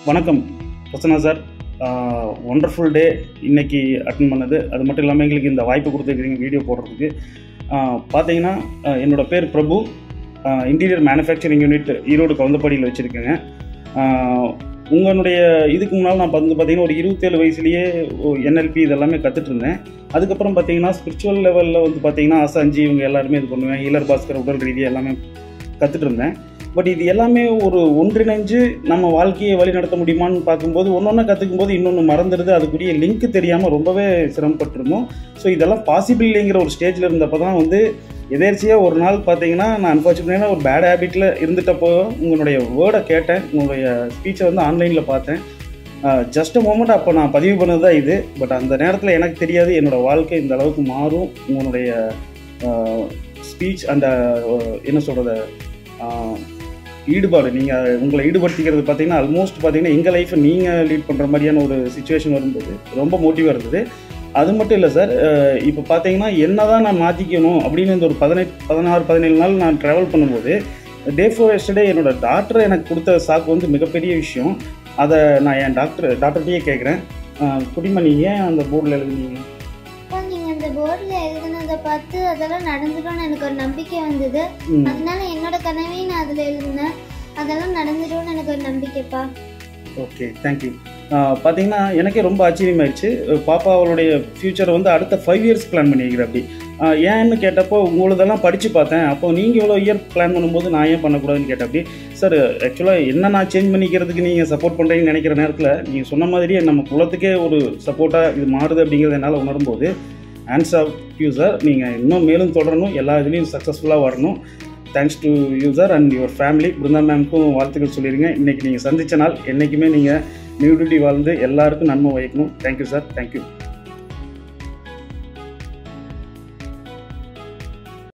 வணக்கம் Prasanna sir. Wonderful டே இன்னைக்கு attend பண்ணது. அது மட்டும் இல்லாமல் எங்களுக்கு இந்த வாய்ப்பு கொடுத்துருக்கீங்க வீடியோ போடுறதுக்கு. பார்த்தீங்கன்னா என்னோடய பேர் பிரபு. இன்டீரியர் மேனுஃபேக்சரிங் யூனிட் ஈரோடு கவுந்தப்பாடியில் வச்சுருக்கேங்க. உங்களுடைய இதுக்கு முன்னால் நான் பார்த்தீங்கன்னா ஒரு 27 வயசுலேயே NLP இதெல்லாமே கற்றுட்டு இருந்தேன். அதுக்கப்புறம் பார்த்தீங்கன்னா ஸ்பிரிச்சுவல் லெவலில் பார்த்தீங்கன்னா அசாஞ்சி இவங்க எல்லாருமே இது பண்ணுவேன். ஹீலர் பாஸ்கர் உடல் ரீதியாக எல்லாமே கற்றுட்டு இருந்தேன். பட் இது எல்லாமே ஒரு ஒன்றிணைஞ்சு நம்ம வாழ்க்கையை வழி நடத்த முடியுமான்னு பார்க்கும்போது ஒன்று கற்றுக்கும் போது இன்னொன்று மறந்துடுது. அதுக்குரிய லிங்க் தெரியாமல் ரொம்பவே சிரமப்பட்டிருந்தோம். ஸோ இதெல்லாம் பாசிபிள் இல்லைங்கிற ஒரு ஸ்டேஜில் இருந்தப்போ தான் எதேர்ச்சியாக ஒரு நாள் பார்த்தீங்கன்னா நான் அன்ஃபார்ச்சுனேட்டாக ஒரு பேட் ஹேபிட்டில் இருந்துட்டப்போ உங்களுடைய வேர்டை கேட்டேன். உங்களுடைய ஸ்பீச்சை ஆன்லைனில் பார்த்தேன். ஜஸ்ட் அ மோமெண்ட் அப்போ நான் பதிவு பண்ணது தான் இது. பட் அந்த நேரத்தில் எனக்கு தெரியாது என்னோடய வாழ்க்கை இந்த அளவுக்கு மாறும். உங்களுடைய ஸ்பீச் அந்த என்ன சொல்கிறது ஈடுபாடு, நீங்கள் உங்களை ஈடுபடுத்திக்கிறது பார்த்தீங்கன்னா ஆல்மோஸ்ட் பார்த்தீங்கன்னா எங்கள் லைஃப்பை நீங்கள் லீட் பண்ணுற மாதிரியான ஒரு சிச்சுவேஷன் வரும்போது ரொம்ப மோட்டிவாக இருந்தது. அது மட்டும் இல்லை சார், இப்போ பார்த்தீங்கன்னா என்ன தான் நான் மாற்றிக்கணும் அப்படின்னு இந்த ஒரு 16-17 நாள் நான் ட்ராவல் பண்ணும்போது டே ஃபோர் எஸ்டர்டே என்னோடய டாக்டர் எனக்கு கொடுத்த சாக்கு மிகப்பெரிய விஷயம். அதை நான் என் டாக்டர்கிட்டயே கேட்குறேன். குடிமணி ஏன் அந்த போர்டில் எழுதுனீங்க? நீங்கள் அந்த போர்டில் எழுதுனதை பார்த்து அதெல்லாம் நடந்துடும்னு எனக்கு ஒரு நம்பிக்கை வந்தது. அதனால என்னோட கனவையும் நான் அதில் எழுதுனேன். அதெல்லாம் நடந்துடும்னு எனக்கு ஒரு நம்பிக்கைப்பா. Okay, thank you. பார்த்தீங்கன்னா எனக்கே ரொம்ப ஆச்சரியமாயிடுச்சு. பாப்பா அவளுடைய ஃப்யூச்சரை அடுத்த 5 இயர்ஸ் பிளான் பண்ணியிருக்கிறேன். அப்படி ஏன்னு கேட்டப்போ உங்களதெல்லாம் படித்து பார்த்தேன். அப்போ நீங்கள் இவ்வளோ இயர் பிளான் பண்ணும்போது நான் ஏன் பண்ணக்கூடாதுன்னு கேட்டேன். அப்படி சார் ஆக்சுவலாக என்ன நான் சேஞ்ச் பண்ணிக்கிறதுக்கு நீங்கள் சப்போர்ட் பண்ணுறீங்கன்னு நினைக்கிற நேரத்தில் நீங்கள் சொன்ன மாதிரியே நம்ம குலத்துக்கே ஒரு சப்போர்ட்டாக இது மாறுது அப்படிங்கிறத என்னால் உணரும்போது ஹேண்ட்ஸ் ஆஃப் யூ சார். நீங்கள் இன்னும் மேலும் தொடரணும், எல்லா இதுலேயும் சக்ஸஸ்ஃபுல்லாக வரணும். Thanks to you sir and your family. Brinda மேம்க்கும் வாழ்த்துக்கள் சொல்லிடுங்க. இன்றைக்கி நீங்கள் சந்தித்த நாள் என்றைக்குமே நீங்கள் நியூடிட்டி வாழ்ந்து எல்லாருக்கும் நன்மை வைக்கணும். Thank you sir. தேங்க்யூ.